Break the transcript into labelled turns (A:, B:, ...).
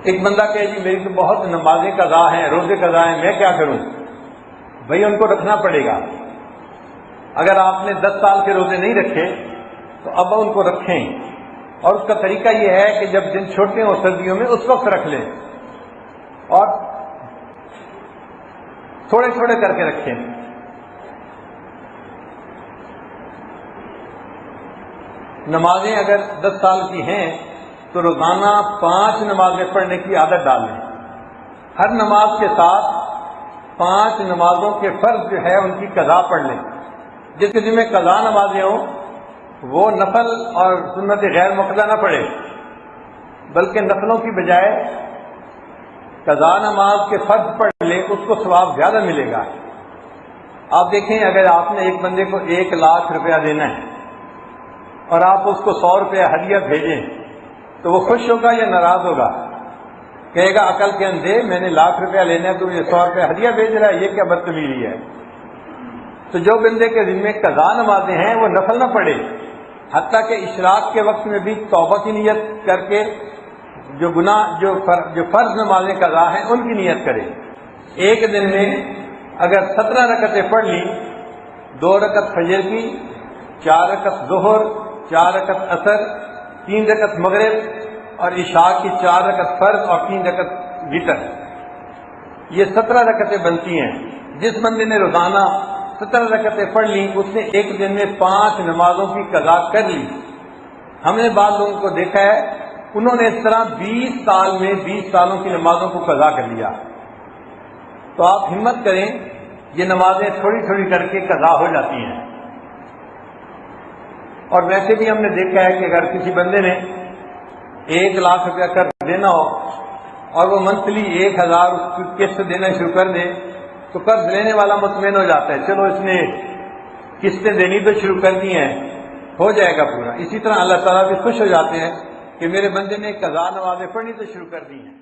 A: ایک بندہ کہے جی میری تو بہت نمازیں قضا ہیں، روزے قضا ہیں، میں کیا کروں؟ بھئی ان کو رکھنا پڑے گا۔ اگر آپ نے 10 سال کے روزے نہیں رکھے تو اب ان کو رکھیں، اور اس کا طریقہ یہ ہے کہ جب دن چھوٹے ہوں سردیوں میں اس وقت رکھ لیں، اور تھوڑے تھوڑے کر کے رکھیں۔ نمازیں اگر 10 سال کی ہیں تو روزانہ 5 نمازیں پڑھنے کی عادت ڈال لیں۔ ہر نماز کے ساتھ 5 نمازوں کے فرض جو ہے ان کی قضا پڑھ لیں۔ جس کے ذمہ قضا نمازیں ہوں وہ نفل اور سنت غیر مقضہ نہ پڑھے، بلکہ نفلوں کی بجائے قضا نماز کے فرض پڑھ لے، اس کو ثواب زیادہ ملے گا۔ آپ دیکھیں اگر آپ نے ایک بندے کو 1 لاکھ روپیہ دینا ہے اور آپ اس کو 100 روپیہ ہدیہ بھیجیں تو وہ خوش ہوگا یا ناراض ہوگا؟ کہے گا عقل کے اندھے، میں نے 1,00,000 روپیہ لینا ہے تو مجھے 100 روپیہ ہدیہ بھیج رہا ہے، یہ کیا بدتمیزی ہے؟ تو جو بندے کے ذمہ قضا نمازیں ہیں وہ نفل نہ پڑھے، حتیٰ کہ اشراق کے وقت میں بھی توبہ کی نیت کر کے جو فرض نمازیں قضا ہیں ان کی نیت کرے۔ ایک دن میں اگر 17 رکعتیں پڑھ لی، 2 رکعت فجر کی، 4 رکعت ظہر، 4 رکعت عصر، 3 رکعت مغرب اور عشاء کی 4 رکعت فرض اور 3 رکعت وتر، یہ 17 رکعتیں بنتی ہیں۔ جس بندے نے روزانہ 17 رکعتیں پڑھ لی اس نے ایک دن میں 5 نمازوں کی قضا کر لی۔ ہم نے بعض لوگوں کو دیکھا ہے انہوں نے اس طرح 20 سال میں 20 سالوں کی نمازوں کو قضا کر لیا۔ تو آپ ہمت کریں، یہ نمازیں تھوڑی تھوڑی کر کے قضا ہو جاتی ہیں۔ اور ویسے بھی ہم نے دیکھا ہے کہ اگر کسی بندے نے 1,00,000 روپیہ قرض دینا ہو اور وہ منتھلی 1,000 کی قسط دینا شروع کر دے تو قرض لینے والا مطمئن ہو جاتا ہے، چلو اس نے قسطیں دینی تو شروع کر دی ہیں، ہو جائے گا پورا۔ اسی طرح اللہ تعالیٰ بھی خوش ہو جاتے ہیں کہ میرے بندے نے قضا نمازیں پڑھنی تو شروع کر دی ہیں۔